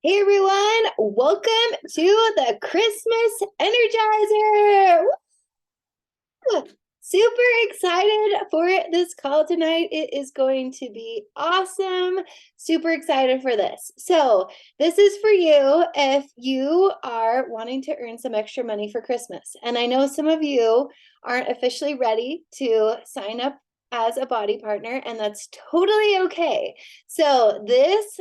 Hey everyone, welcome to the Christmas Energizer. Woo! Super excited for this call tonight. It is going to be awesome. Super excited for this. So, this is for you if you are wanting to earn some extra money for Christmas. And I know some of you aren't officially ready to sign up as a body partner, and that's totally okay. So, this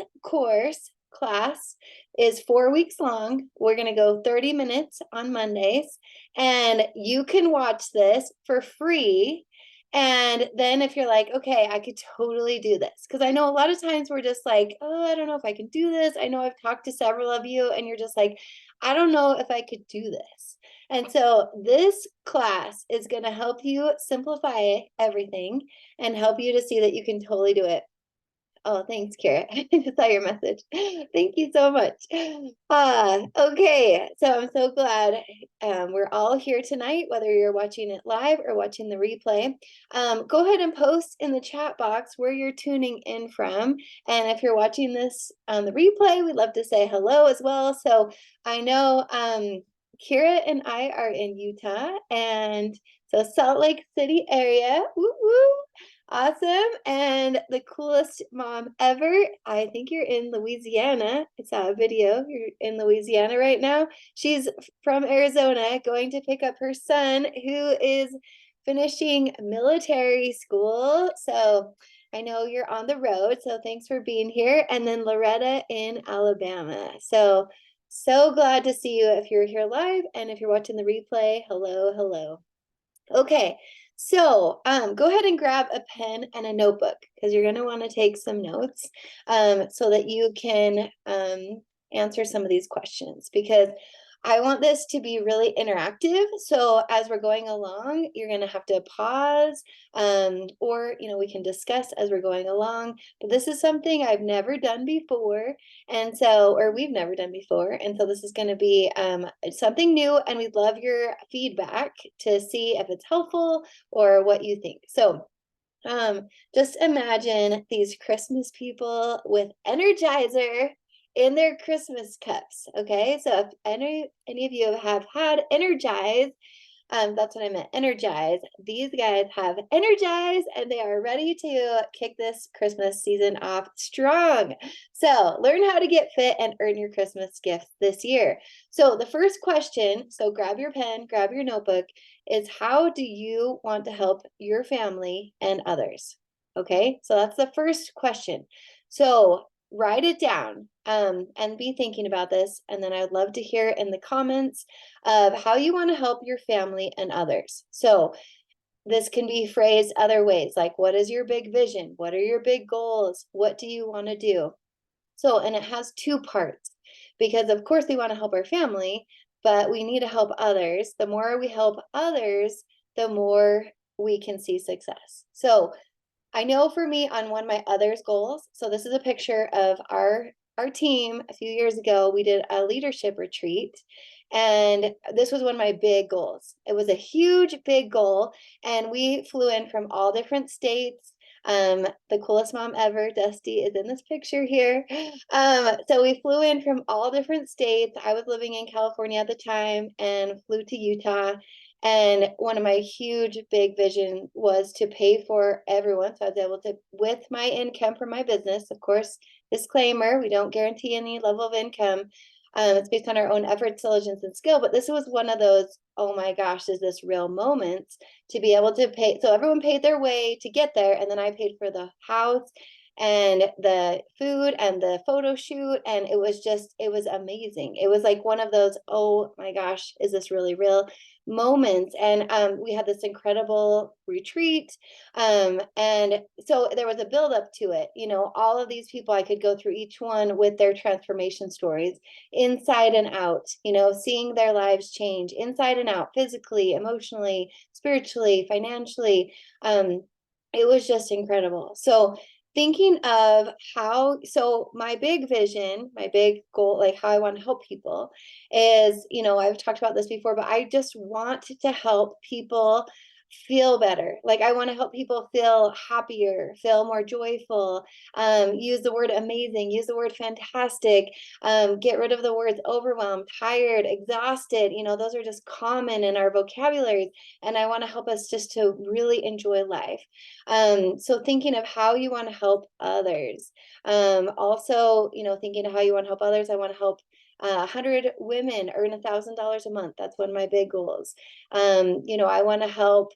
class is 4 weeks long. We're going to go 30 minutes on Mondays, and you can watch this for free. And then if you're like, okay, I could totally do this. Because I know a lot of times we're just like, oh, I don't know if I can do this. I know I've talked to several of you, and you're just like, I don't know if I could do this. And so this class is going to help you simplify everything and help you to see that you can totally do it. Oh, thanks, Kara. I just saw your message. Thank you so much. Okay, so I'm so glad we're all here tonight, whether you're watching it live or watching the replay. Go ahead and post in the chat box where you're tuning in from. And if you're watching this on the replay, we'd love to say hello as well. So I know Kira and I are in Utah, and so Salt Lake City area. Woo woo. Awesome. And the coolest mom ever. I think you're in Louisiana. I saw a video. You're in Louisiana right now. She's from Arizona going to pick up her son who is finishing military school. So I know you're on the road. So thanks for being here. And then Loretta in Alabama. So glad to see you if you're here live, and if you're watching the replay, hello, hello. Okay, so go ahead and grab a pen and a notebook because you're going to want to take some notes so that you can answer some of these questions, because I want this to be really interactive. So as we're going along, you're going to have to pause, or we can discuss as we're going along. But this is something I've never done before, or we've never done before, and so this is going to be something new, and we'd love your feedback to see if it's helpful or what you think. So just imagine these Christmas people with Energizer in their Christmas cups. Okay, so if any of you have had Energize, that's what I meant, Energize. These guys have Energize, and they are ready to kick this Christmas season off strong. So learn how to get fit and earn your Christmas gifts this year. So the first question, so grab your pen, grab your notebook, is how do you want to help your family and others? Okay, so that's the first question. So write it down and be thinking about this. And then I'd love to hear in the comments of how you want to help your family and others. So this can be phrased other ways, like what is your big vision? What are your big goals? What do you want to do? So, and it has two parts, because of course we want to help our family, but we need to help others. The more we help others, the more we can see success. So I know for me, on one of my others goals, so this is a picture of our team a few years ago. We did a leadership retreat, and this was one of my big goals. It was a huge big goal, and we flew in from all different states. The coolest mom ever, Dusty, is in this picture here. So we flew in from all different states. I was living in California at the time and flew to Utah. And one of my huge big vision was to pay for everyone. So I was able to, with my income from my business, of course, disclaimer, we don't guarantee any level of income. It's based on our own efforts, diligence, and skill. But this was one of those, oh my gosh, is this real moments to be able to pay. So everyone paid their way to get there. And then I paid for the house and the food and the photo shoot. And it was amazing. It was like one of those, oh my gosh, is this really real moments. And we had this incredible retreat. And so there was a buildup to it. All of these people, I could go through each one with their transformation stories inside and out, seeing their lives change inside and out, physically, emotionally, spiritually, financially. It was just incredible. So thinking of so my big vision, my big goal, like how I want to help people is, I've talked about this before, but I just want to help people feel better. Like I want to help people feel happier, feel more joyful, use the word amazing, use the word fantastic, get rid of the words overwhelmed, tired, exhausted. Those are just common in our vocabularies. And I want to help us just to really enjoy life. So thinking of how you want to help others. Also, thinking of how you want to help others, I want to help 100 women earn $1,000 a month. That's one of my big goals. I want to help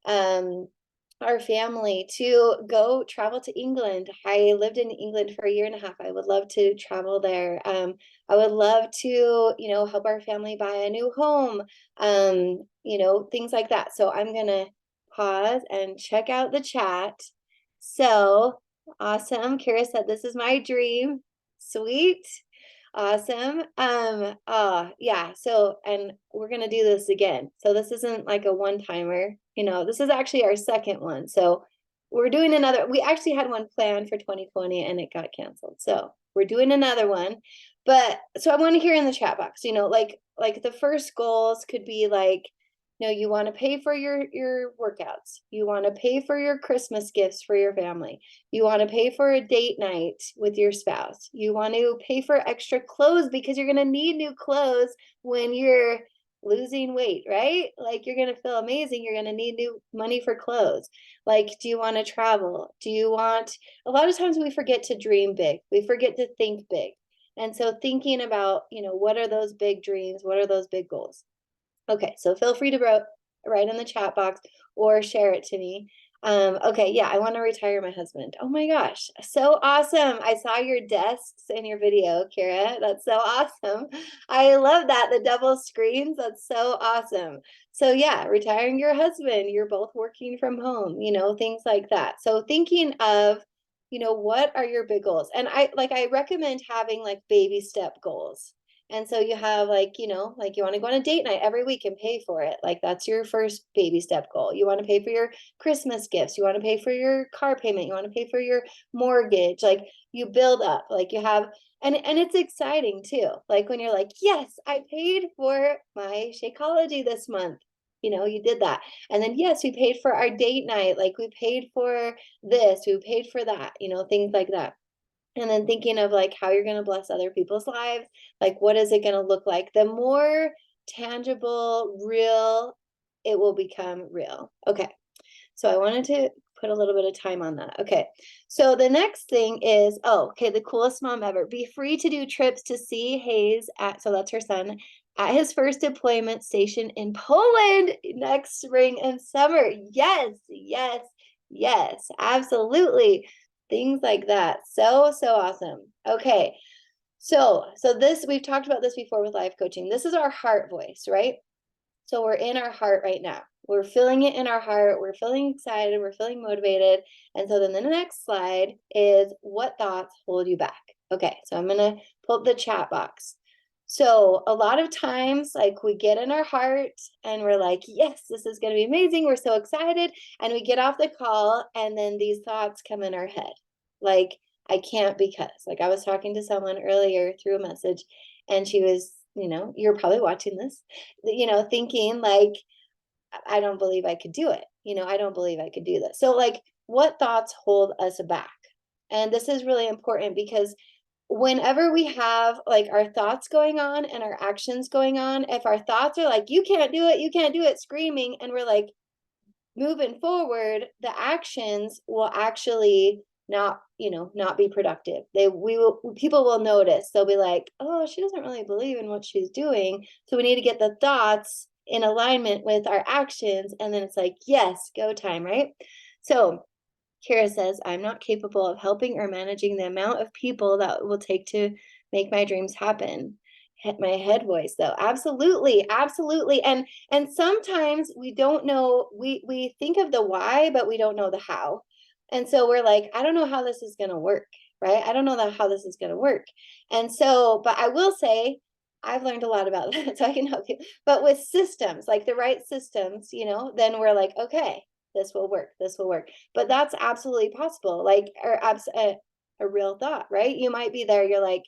our family to go travel to England. I lived in England for a year and a half. I would love to travel there. I would love to, help our family buy a new home, things like that. So I'm going to pause and check out the chat. So awesome. Kira said, this is my dream. Sweet. Awesome. Yeah. So, and we're going to do this again. So this isn't like a one-timer, this is actually our second one. So we're doing another, we actually had one planned for 2020 and it got canceled. So we're doing another one. But so I want to hear in the chat box, like the first goals could be like, you want to pay for your workouts. You want to pay for your Christmas gifts for your family. You want to pay for a date night with your spouse. You want to pay for extra clothes because you're going to need new clothes when you're losing weight, right? Like you're going to feel amazing. You're going to need new money for clothes. Like, do you want to travel? A lot of times we forget to dream big. We forget to think big. And so thinking about, what are those big dreams? What are those big goals? Okay, so feel free to write in the chat box or share it to me. Okay, yeah, I want to retire my husband. Oh my gosh, so awesome. I saw your desks in your video, Kira. That's so awesome. I love that, the double screens. That's so awesome. So yeah, retiring your husband, you're both working from home, things like that. So thinking of, what are your big goals? And I recommend having like baby step goals. And so you have like you want to go on a date night every week and pay for it. Like that's your first baby step goal. You want to pay for your Christmas gifts. You want to pay for your car payment. You want to pay for your mortgage. Like you build up, like you have, and it's exciting too. Like when you're like, yes, I paid for my Shakeology this month. You did that. And then, yes, we paid for our date night. Like we paid for this, we paid for that, things like that. And then thinking of like how you're going to bless other people's lives, like what is it going to look like? The more tangible, real it will become real. Okay, so I wanted to put a little bit of time on that. Okay, so the next thing is, the coolest mom ever. Be free to do trips to see Hayes so that's her son, at his first deployment station in Poland next spring and summer. Yes, yes, yes, absolutely. Things like that. So awesome. Okay. So this, we've talked about this before with life coaching. This is our heart voice, right? So we're in our heart right now. We're feeling it in our heart. We're feeling excited. We're feeling motivated. And so then the next slide is what thoughts hold you back? Okay. So I'm going to pull up the chat box. So a lot of times, like we get in our heart and we're like, yes, this is going to be amazing. We're so excited. And we get off the call and then these thoughts come in our head. Like, I can't because, like I was talking to someone earlier through a message and she was, you're probably watching this, thinking like, I don't believe I could do it. I don't believe I could do this. So like, what thoughts hold us back? And this is really important because whenever we have like our thoughts going on and our actions going on, if our thoughts are like, you can't do it, screaming, and we're like moving forward, the actions will actually not be productive. People will notice. They'll be like, oh, she doesn't really believe in what she's doing. So we need to get the thoughts in alignment with our actions. And then it's like, yes, go time, right? So Kira says, I'm not capable of helping or managing the amount of people that will take to make my dreams happen. My head voice though. Absolutely. And sometimes we don't know, we think of the why, but we don't know the how. And so we're like, I don't know how this is going to work, right? I don't know how this is going to work. And so, but I will say, I've learned a lot about that, so I can help you. But with systems, like the right systems, then we're like, okay, this will work. But that's absolutely possible. Like, or a real thought, right? You might be there. You're like,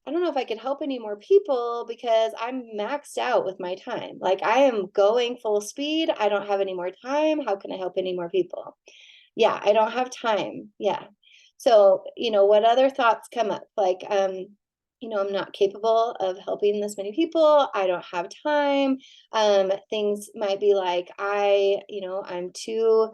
I don't know if I could help any more people because I'm maxed out with my time. Like I am going full speed. I don't have any more time. How can I help any more people? Yeah, I don't have time. Yeah. So, what other thoughts come up? Like, I'm not capable of helping this many people. I don't have time. Things might be like, I'm too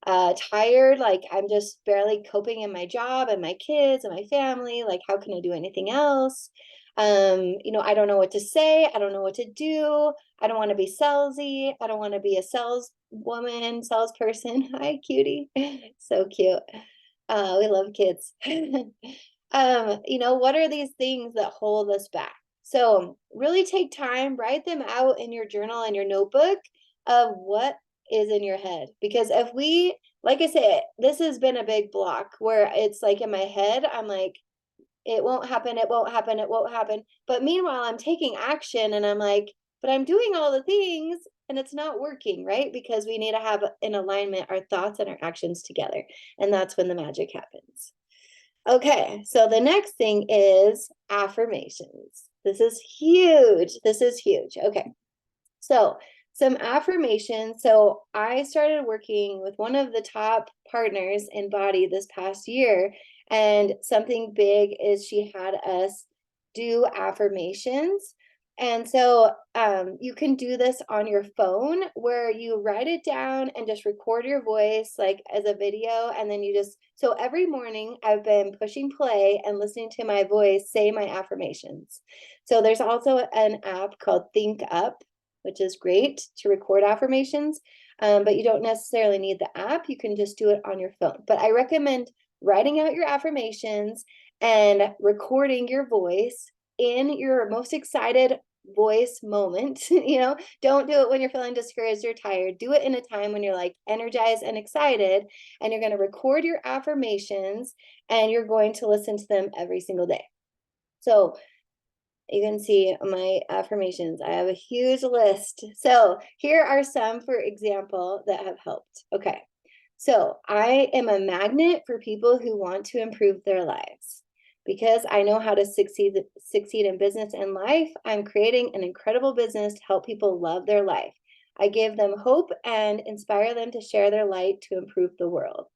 tired. Like, I'm just barely coping in my job and my kids and my family. Like, how can I do anything else? I don't know what to say. I don't know what to do. I don't want to be salesy. I don't want to be a salesperson. Hi, cutie. So cute. We love kids. What are these things that hold us back? So really take time, write them out in your journal and your notebook of what is in your head. Because like I said, this has been a big block where it's like in my head, I'm like, it won't happen, it won't happen, it won't happen. But meanwhile, I'm taking action and I'm like, but I'm doing all the things and it's not working, right? Because we need to have in alignment our thoughts and our actions together. And that's when the magic happens. Okay, so the next thing is affirmations. This is huge. This is huge. Okay, so some affirmations. So I started working with one of the top partners in Body this past year, and something big is she had us do affirmations. And so you can do this on your phone where you write it down and just record your voice like as a video. And then so every morning I've been pushing play and listening to my voice say my affirmations. So there's also an app called Think Up, which is great to record affirmations, but you don't necessarily need the app. You can just do it on your phone. But I recommend writing out your affirmations and recording your voice in your most excited voice moment. Don't do it when you're feeling discouraged or tired. Do it in a time when you're like energized and excited, and you're going to record your affirmations and you're going to listen to them every single day. So you can see my affirmations. I have a huge list. So here are some, for example, that have helped. Okay. So I am a magnet for people who want to improve their lives. Because I know how to succeed in business and life, I'm creating an incredible business to help people love their life. I give them hope and inspire them to share their light to improve the world.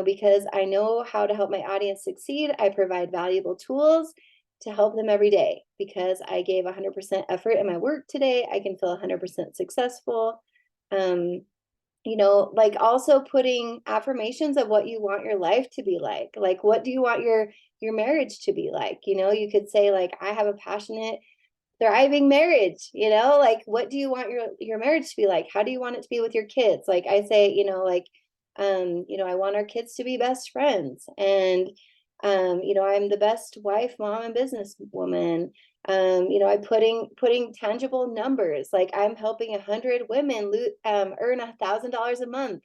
Because I know how to help my audience succeed, I provide valuable tools to help them every day. Because I gave 100% effort in my work today, I can feel 100% successful. Like also putting affirmations of what you want your life to be like. Like, what do you want your marriage to be like? You could say like, I have a passionate, thriving marriage. Like, what do you want your marriage to be like? How do you want it to be with your kids? Like I say, I want our kids to be best friends, and I'm the best wife, mom, and businesswoman. I'm putting tangible numbers. Like I'm helping 100 women earn $1,000 a month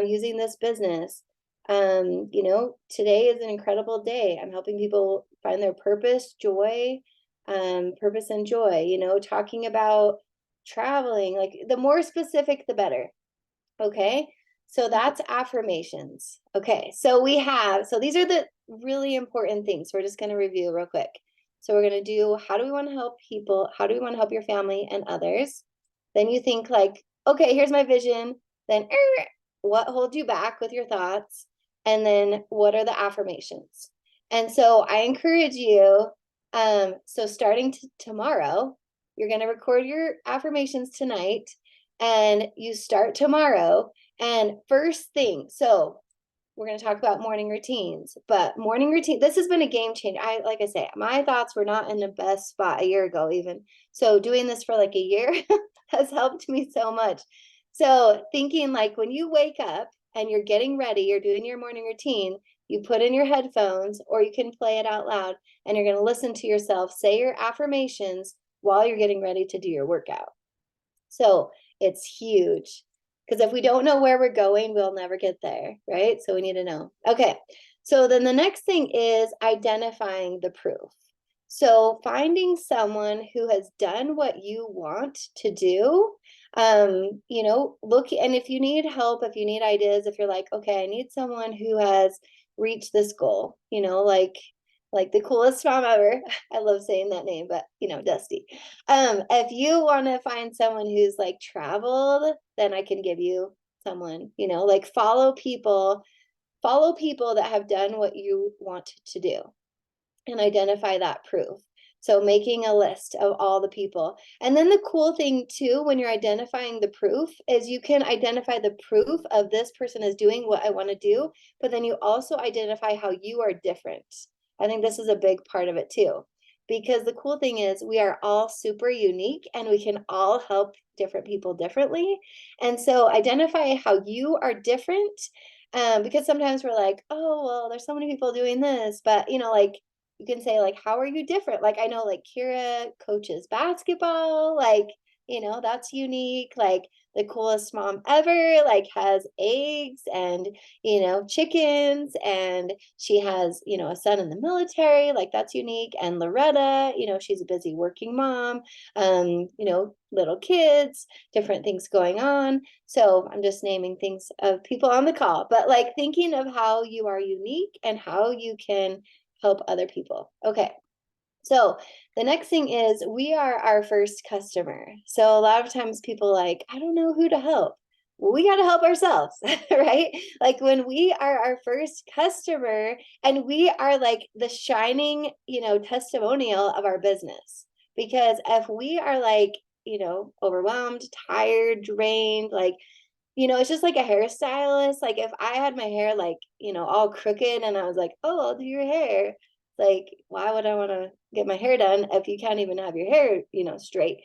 using this business. Today is an incredible day. I'm helping people find their purpose, joy, purpose and joy. Talking about traveling. Like the more specific, the better. Okay. So that's affirmations. Okay. So these are the really important things. We're just going to review real quick. So we're going to do, how do we want to help people? How do we want to help your family and others? Then you think like, okay, here's my vision. Then what holds you back with your thoughts? And then what are the affirmations? And so I encourage you, so starting tomorrow, you're going to record your affirmations tonight, and you start tomorrow. And first thing, so we're going to talk about morning routines, but morning routine, this has been a game changer. Like I say, my thoughts were not in the best spot a year ago, even. So doing this for like a year has helped me so much. So thinking like when you wake up and you're getting ready, you're doing your morning routine, you put in your headphones, or you can play it out loud, and you're going to listen to yourself say your affirmations while you're getting ready to do your workout. So it's huge, because if we don't know where we're going, we'll never get there, right? So we need to know. Okay, so then the next thing is identifying the proof. So finding someone who has done what you want to do, look, and if you need help, if you need ideas, if you're like, okay, I need someone who has reached this goal, like like the coolest mom ever. I love saying that name, but Dusty. If you want to find someone who's like traveled, then I can give you someone, like follow people that have done what you want to do and identify that proof. So making a list of all the people. And then the cool thing too, when you're identifying the proof, is you can identify the proof of this person is doing what I want to do, but then you also identify how you are different. I think this is a big part of it too, because the cool thing is we are all super unique and we can all help different people differently. And so identify how you are different, because sometimes we're like, oh, well, there's so many people doing this, but like, you can say like, how are you different? Like, I know like Kira coaches basketball, like, that's unique. Like the coolest mom ever, like has eggs and, chickens, and she has, a son in the military, like that's unique. And Loretta, she's a busy working mom, little kids, different things going on. So I'm just naming things of people on the call, but like thinking of how you are unique and how you can help other people. Okay. So the next thing is we are our first customer. So a lot of times people like, I don't know who to help. Well, we got to help ourselves, right? Like when we are our first customer and we are like the shining, testimonial of our business. Because if we are like, overwhelmed, tired, drained, like it's just like a hairstylist. Like if I had my hair like, all crooked and I was like, oh, I'll do your hair. Like, why would I want to get my hair done if you can't even have your hair, straight?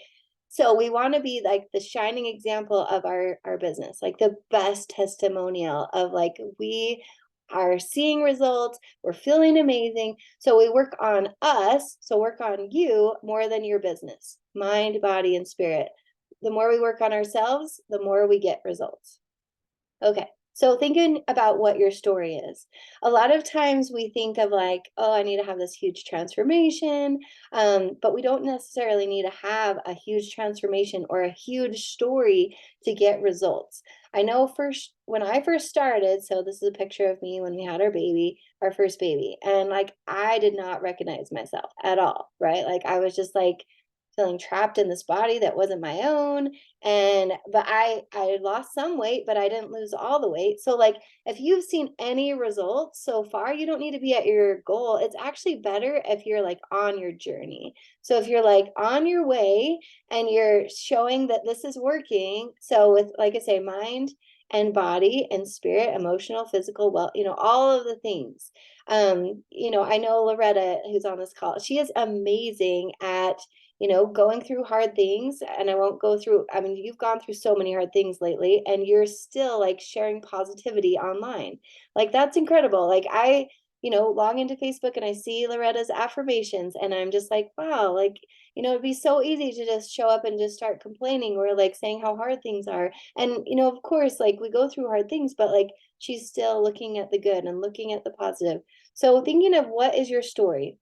So we want to be like the shining example of our business, like the best testimonial of like we are seeing results, we're feeling amazing. So we work on us, so work on you more than your business, mind, body, and spirit. The more we work on ourselves, the more we get results. Okay. So thinking about what your story is. A lot of times we think of like, oh, I need to have this huge transformation, but we don't necessarily need to have a huge transformation or a huge story to get results. I know when I first started, so this is a picture of me when we had our first baby, and like I did not recognize myself at all, right? Like I was just like feeling trapped in this body that wasn't my own. But I lost some weight, but I didn't lose all the weight. So like if you've seen any results so far, you don't need to be at your goal. It's actually better if you're like on your journey. So if you're like on your way and you're showing that this is working, so with, like I say, mind and body and spirit, emotional, physical, well, all of the things. I know Loretta, who's on this call, she is amazing at going through hard things. And I won't go through, I mean, you've gone through so many hard things lately and you're still like sharing positivity online. Like that's incredible. Like I, log into Facebook and I see Loretta's affirmations and I'm just like, wow, like, it'd be so easy to just show up and just start complaining or like saying how hard things are. And, of course, like we go through hard things, but like she's still looking at the good and looking at the positive. So thinking of what is your story?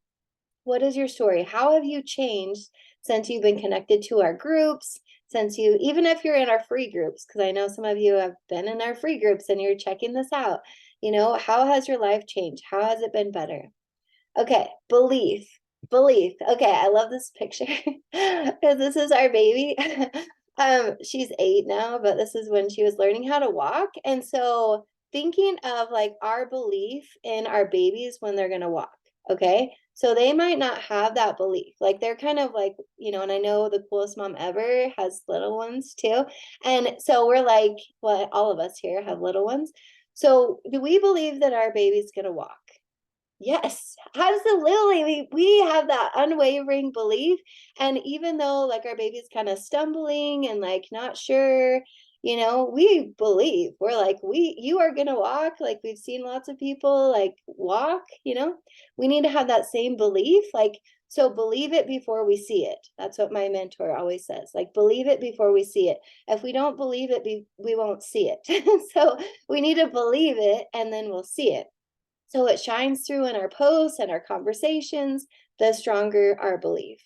What is your story? How have you changed since you've been connected to our groups? Even if you're in our free groups, because I know some of you have been in our free groups and you're checking this out, how has your life changed? How has it been better? Okay, belief. Okay, I love this picture because this is our baby. She's 8 now, but this is when she was learning how to walk. And so thinking of like our belief in our babies when they're gonna walk. Okay. So they might not have that belief. Like they're kind of like, and I know the coolest mom ever has little ones too. And so we're like, well, all of us here have little ones. So do we believe that our baby's gonna walk? Yes, absolutely. We have that unwavering belief. And even though like our baby's kind of stumbling and like not sure, we believe. We're like, you are gonna walk. Like we've seen lots of people like walk, we need to have that same belief. Like, so believe it before we see it. That's what my mentor always says. Like, believe it before we see it. If we don't believe it, we won't see it. So we need to believe it and then we'll see it. So it shines through in our posts and our conversations, the stronger our belief.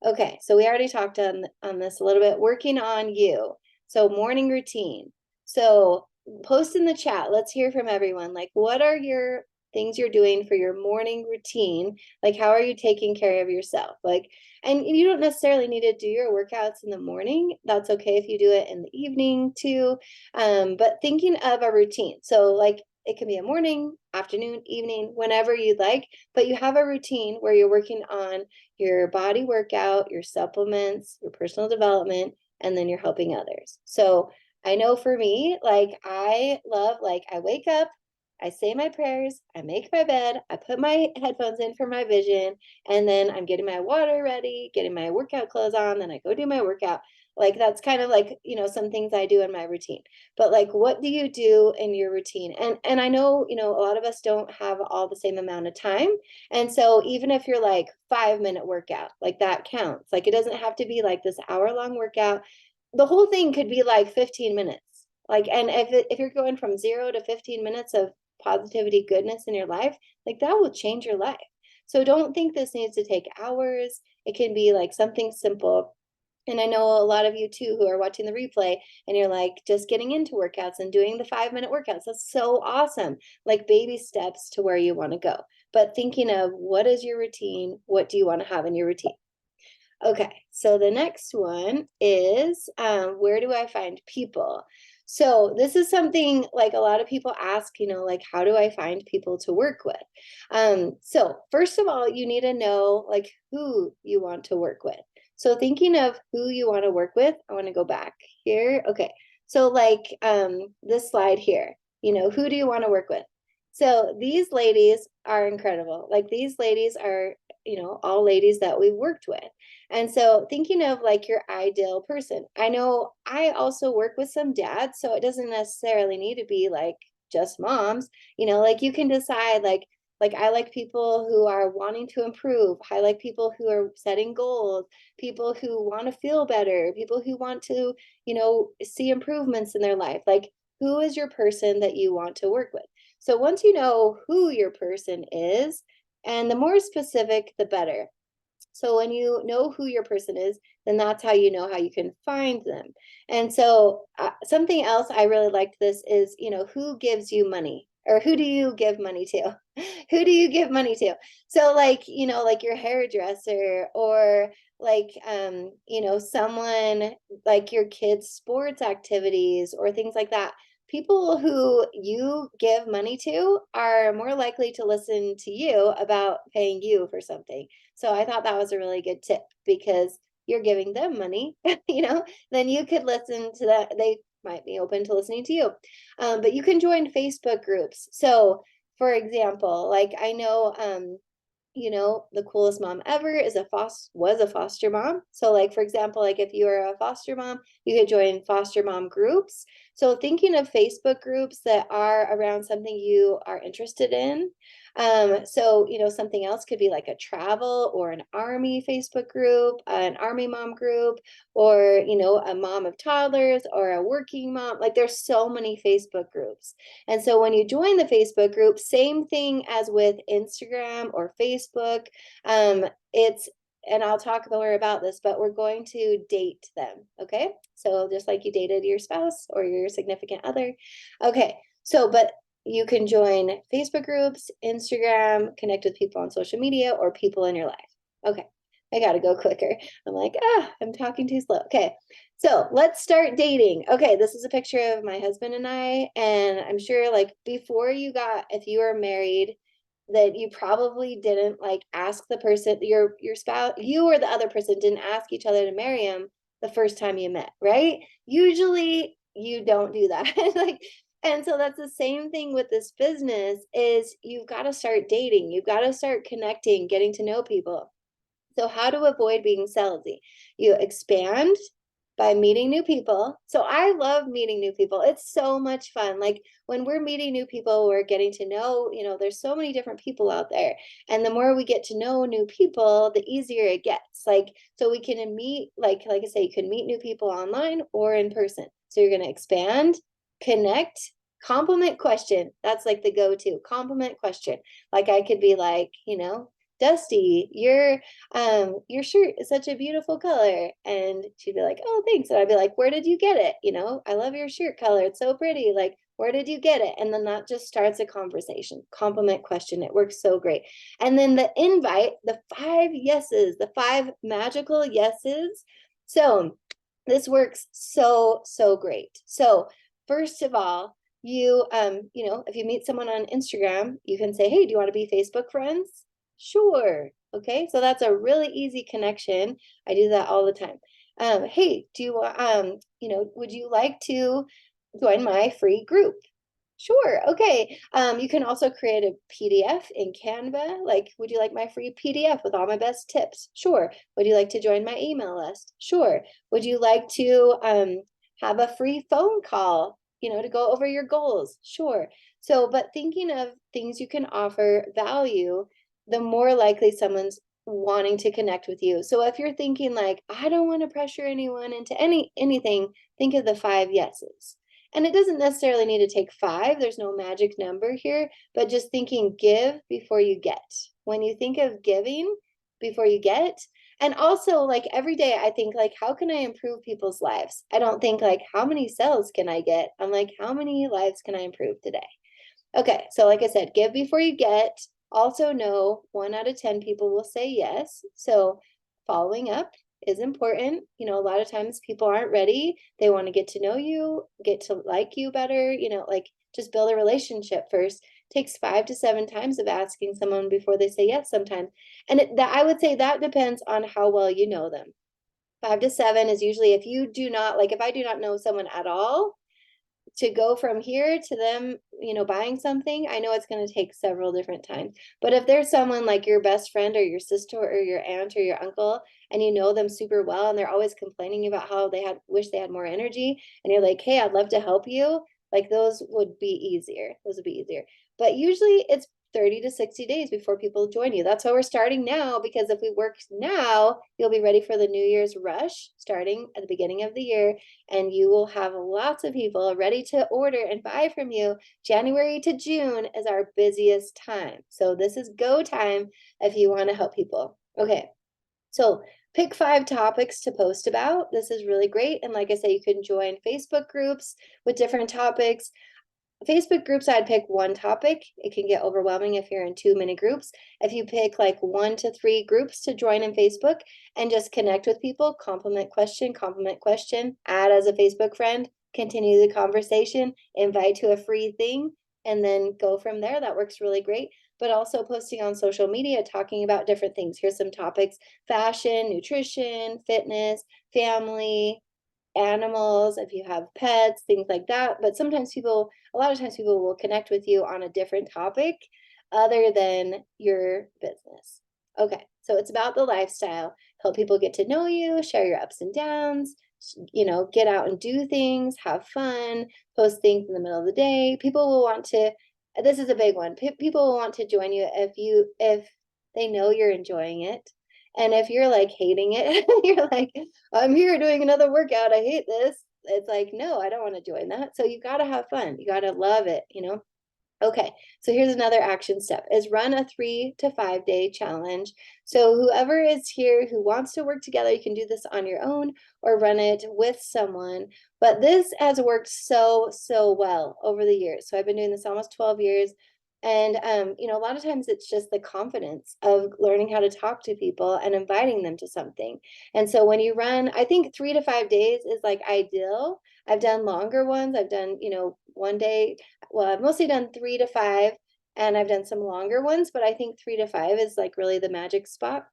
Okay, so we already talked on this a little bit, working on you. So morning routine. So post in the chat, let's hear from everyone. Like, what are your things you're doing for your morning routine. Like, how are you taking care of yourself? Like, and you don't necessarily need to do your workouts in the morning. That's okay if you do it in the evening too. But thinking of a routine. So like it can be a morning, afternoon, evening, whenever you'd like, but you have a routine where you're working on your body workout, your supplements, your personal development, and then you're helping others. So I know for me, like I love, like I wake up, I say my prayers, I make my bed, I put my headphones in for my vision, and then I'm getting my water ready, getting my workout clothes on, then I go do my workout. Like that's kind of like, some things I do in my routine. But like what do you do in your routine? And I know, a lot of us don't have all the same amount of time. And so even if you're like 5-minute workout, like that counts. Like it doesn't have to be like this hour-long workout. The whole thing could be like 15 minutes. Like, and if you're going from 0 to 15 minutes of positivity, goodness in your life, like that will change your life. So don't think this needs to take hours. It can be like something simple. And I know a lot of you too who are watching the replay and you're like just getting into workouts and doing the 5-minute workouts. That's so awesome. Like baby steps to where you want to go. But thinking of what is your routine? What do you want to have in your routine? Okay, so the next one is where do I find people? So this is something like a lot of people ask, like how do I find people to work with? So first of all, you need to know like who you want to work with. So thinking of who you want to work with, I want to go back here. Okay, so like this slide here, who do you want to work with? So these ladies are incredible. Like these ladies are, all ladies that we've worked with. And so thinking of like your ideal person. I know I also work with some dads, so it doesn't necessarily need to be like just moms, like you can decide like I like people who are wanting to improve. I like people who are setting goals, people who want to feel better, people who want to, see improvements in their life. Like who is your person that you want to work with? So once you know who your person is, and the more specific, the better. So when you know who your person is, then that's how you know how you can find them. And so something else I really liked this is, who gives you money or who do you give money to? Who do you give money to? So like, like your hairdresser or like, someone like your kids' sports activities or things like that. People who you give money to are more likely to listen to you about paying you for something. So I thought that was a really good tip because you're giving them money, then you could listen to that. They might be open to listening to you. But you can join Facebook groups. So for example, like I know, the coolest mom ever was a foster mom. So like, for example, like if you are a foster mom, you could join foster mom groups. So thinking of Facebook groups that are around something you are interested in. So, something else could be like a travel or an army Facebook group, an army mom group, or, a mom of toddlers or a working mom. Like there's so many Facebook groups. And so when you join the Facebook group, same thing as with Instagram or Facebook. And I'll talk more about this, but we're going to date them. Okay. So just like you dated your spouse or your significant other. Okay. So, but you can join Facebook groups, Instagram, connect with people on social media or people in your life. Okay. I got to go quicker. I'm like, I'm talking too slow. Okay. So let's start dating. Okay. This is a picture of my husband and I, and I'm sure like before if you were married, that you probably didn't like ask the person, your spouse, you or the other person didn't ask each other to marry him the first time you met, right? Usually you don't do that. Like, and so that's the same thing with this business is you've got to start dating. You've got to start connecting, getting to know people. So how to avoid being salesy? You expand by meeting new people. So I love meeting new people. It's so much fun. Like when we're meeting new people, we're getting to know, there's so many different people out there. And the more we get to know new people, the easier it gets. Like, so we can meet, like I say, you can meet new people online or in person. So you're going to expand, connect, compliment question. That's like the go-to compliment question. Like I could be like, Dusty, your shirt is such a beautiful color. And she'd be like, oh, thanks. And I'd be like, where did you get it? I love your shirt color. It's so pretty. Like, Where did you get it? And then that just starts a conversation. Compliment question. It works so great. And then the invite, the 5 yeses, the 5 magical yeses. So this works so, so great. So first of all, if you meet someone on Instagram, you can say, hey, do you want to be Facebook friends? Sure. Okay. So that's a really easy connection. I do that all the time. Hey, would you like to join my free group? Sure. Okay. You can also create a PDF in Canva. Like, would you like my free PDF with all my best tips? Sure. Would you like to join my email list? Sure. Would you like to have a free phone call, to go over your goals? Sure. So, but thinking of things you can offer value, the more likely someone's wanting to connect with you. So if you're thinking like, I don't want to pressure anyone into anything, think of the 5 yeses. And it doesn't necessarily need to take 5. There's no magic number here, but just thinking give before you get. When you think of giving before you get, and also like every day I think like, how can I improve people's lives? I don't think like, how many sales can I get? I'm like, how many lives can I improve today? Okay, so like I said, give before you get. Also know 1 out of 10 people will say yes. So following up is important. A lot of times people aren't ready. They want to get to know you, get to like you better, like just build a relationship first. Takes 5 to 7 times of asking someone before they say yes sometimes. And I would say that depends on how well you know them. 5 to 7 is usually if I do not know someone at all, to go from here to them, buying something, I know it's going to take several different times. But if there's someone like your best friend or your sister or your aunt or your uncle, and you know them super well, and they're always complaining about how wish they had more energy, and you're like, hey, I'd love to help you, like those would be easier. But usually it's 30 to 60 days before people join you. That's why we're starting now, because if we work now, you'll be ready for the New Year's rush starting at the beginning of the year, and you will have lots of people ready to order and buy from you. January to June is our busiest time. So this is go time if you want to help people. Okay, so pick 5 topics to post about. This is really great. And like I said, you can join Facebook groups with different topics. Facebook groups, I'd pick 1 topic. It can get overwhelming if you're in too many groups. If you pick like 1 to 3 groups to join in Facebook and just connect with people, compliment question, add as a Facebook friend, continue the conversation, invite to a free thing, and then go from there. That works really great. But also posting on social media, talking about different things. Here's some topics: fashion, nutrition, fitness, family, animals, if you have pets, things like that. But a lot of times people will connect with you on a different topic other than your business. Okay, so it's about the lifestyle. Help people get to know you, share your ups and downs, get out and do things, have fun, post things in the middle of the day. People will want to, this is a big one. People will want to join you if they know you're enjoying it. And if you're like hating it, you're like, I'm here doing another workout, I hate this. It's like, no, I don't want to join that. So you got to have fun. You got to love it, Okay, so here's another action step: is run a 3 to 5 day challenge. So whoever is here who wants to work together, you can do this on your own or run it with someone. But this has worked so, so well over the years. So I've been doing this almost 12 years. And, a lot of times it's just the confidence of learning how to talk to people and inviting them to something. And so when you run, I think 3 to 5 days is like ideal. I've done longer ones. I've done, 1 day. Well, I've mostly done 3 to 5, and I've done some longer ones, but I think 3 to 5 is like really the magic spot,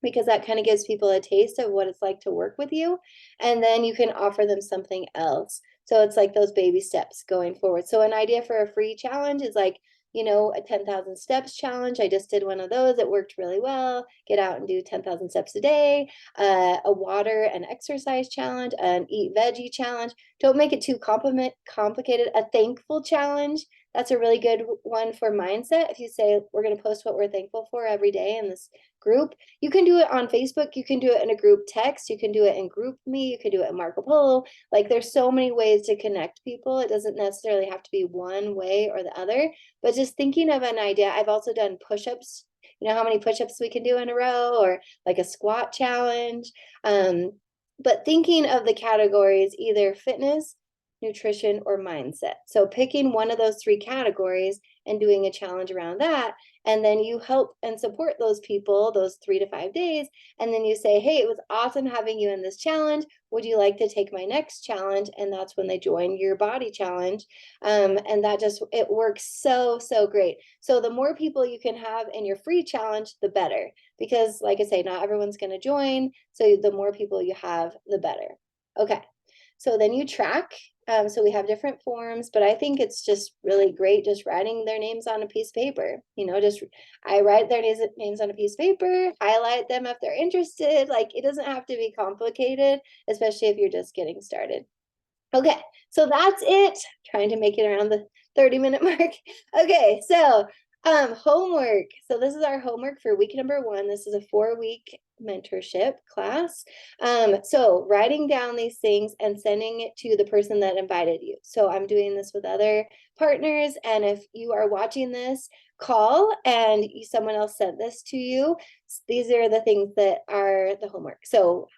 because that kind of gives people a taste of what it's like to work with you. And then you can offer them something else. So it's like those baby steps going forward. So an idea for a free challenge is like, a 10,000 steps challenge. I just did one of those. It worked really well. Get out and do 10,000 steps a day. A water and exercise challenge, an eat veggie challenge. Don't make it too complicated. A thankful challenge. That's a really good one for mindset. If you say, we're going to post what we're thankful for every day in this group. You can do it on Facebook. You can do it in a group text. You can do it in GroupMe. You can do it in Marco Polo. Like, there's so many ways to connect people. It doesn't necessarily have to be one way or the other, but just thinking of an idea. I've also done push-ups. You know how many push-ups we can do in a row, or like a squat challenge. But thinking of the categories, either fitness, nutrition, or mindset. So picking one of those three categories and doing a challenge around that. And then you help and support those people those 3 to 5 days. And then you say, hey, it was awesome having you in this challenge. Would you like to take my next challenge? And that's when they join your body challenge. And that just, it works so, so great. So the more people you can have in your free challenge, the better. Because like I say, not everyone's going to join. So the more people you have, the better. Okay. So then you track. So we have different forms, but I think it's just really great just writing their names on a piece of paper. I write their names on a piece of paper, highlight them if they're interested. Like, it doesn't have to be complicated, especially if you're just getting started. Okay, so that's it. Trying to make it around the 30-minute mark. Okay, so homework. So this is our homework for week number 1. This is a 4-week mentorship class. So writing down these things and sending it to the person that invited you. So I'm doing this with other partners, and if you are watching this, call and someone else sent this to you. These are the things that are the homework. So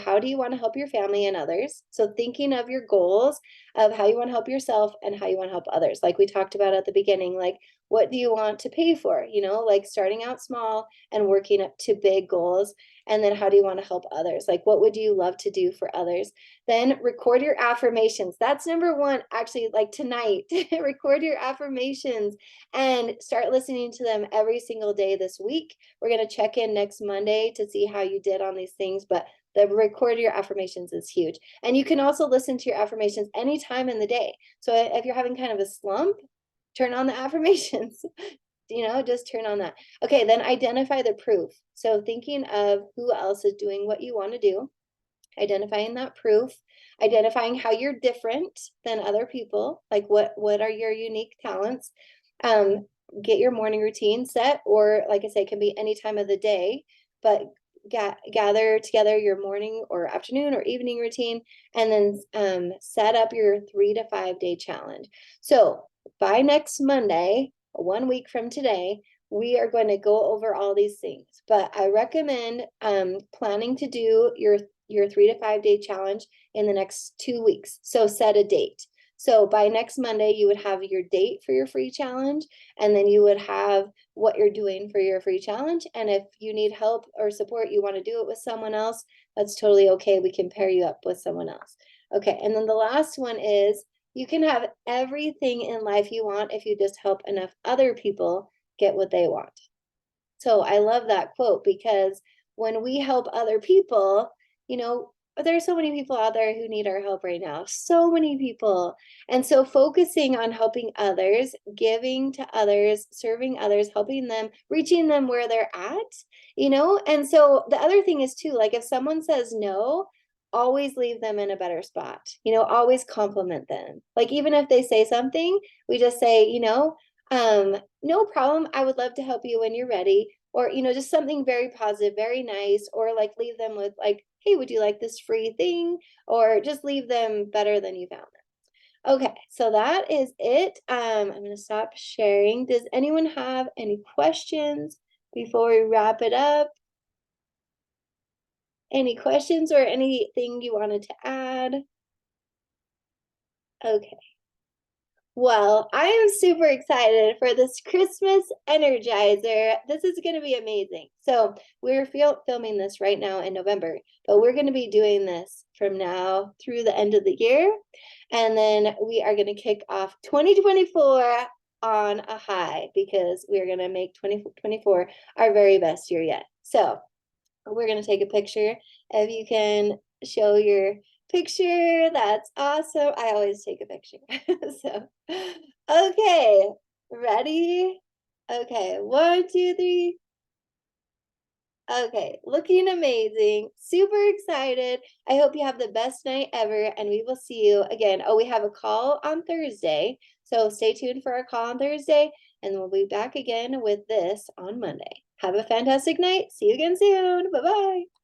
how do you want to help your family and others? So thinking of your goals of how you want to help yourself and how you want to help others. Like we talked about at the beginning, like, what do you want to pay for? Like starting out small and working up to big goals. And then how do you want to help others? Like, what would you love to do for others? Then record your affirmations. That's number 1, actually, like tonight. Record your affirmations and start listening to them every single day this week. We're going to check in next Monday to see how you did on these things, but the record your affirmations is huge. And you can also listen to your affirmations anytime in the day. So if you're having kind of a slump, turn on the affirmations. Just turn on that. Okay, then identify the proof. So thinking of who else is doing what you want to do, identifying that proof, identifying how you're different than other people, like what are your unique talents. Get your morning routine set, or like I say, it can be any time of the day, but gather together your morning or afternoon or evening routine, and then set up your 3 to 5 day challenge. So by next Monday, 1 week from today, we are going to go over all these things. But I recommend planning to do your 3 to 5 day challenge in the next 2 weeks. So set a date. So by next Monday, you would have your date for your free challenge, and then you would have what you're doing for your free challenge. And if you need help or support, you want to do it with someone else, that's totally okay. We can pair you up with someone else. Okay, and then the last one is, you can have everything in life you want if you just help enough other people get what they want. So I love that quote, because when we help other people, there's so many people out there who need our help right now. So many people. And so focusing on helping others, giving to others, serving others, helping them, reaching them where they're at, And so the other thing is too, like if someone says no, always leave them in a better spot, always compliment them. Like even if they say something, we just say, no problem. I would love to help you when you're ready. Or, just something very positive, very nice, or like leave them with like, hey, would you like this free thing? Or just leave them better than you found them. Okay, so that is it. I'm going to stop sharing. Does anyone have any questions before we wrap it up? Any questions or anything you wanted to add? Okay. Well, I am super excited for this Christmas Energizer. This is going to be amazing. So we're filming this right now in November, but we're going to be doing this from now through the end of the year. And then we are going to kick off 2024 on a high, because we're going to make 2024 our very best year yet. So we're going to take a picture. If you can show your picture, that's awesome. I always take a picture. So, okay, ready? Okay, 1, 2, 3. Okay, looking amazing. Super excited. I hope you have the best night ever, and we will see you again. Oh, we have a call on Thursday, so stay tuned for our call on Thursday, and we'll be back again with this on Monday. Have a fantastic night. See you again soon. Bye-bye.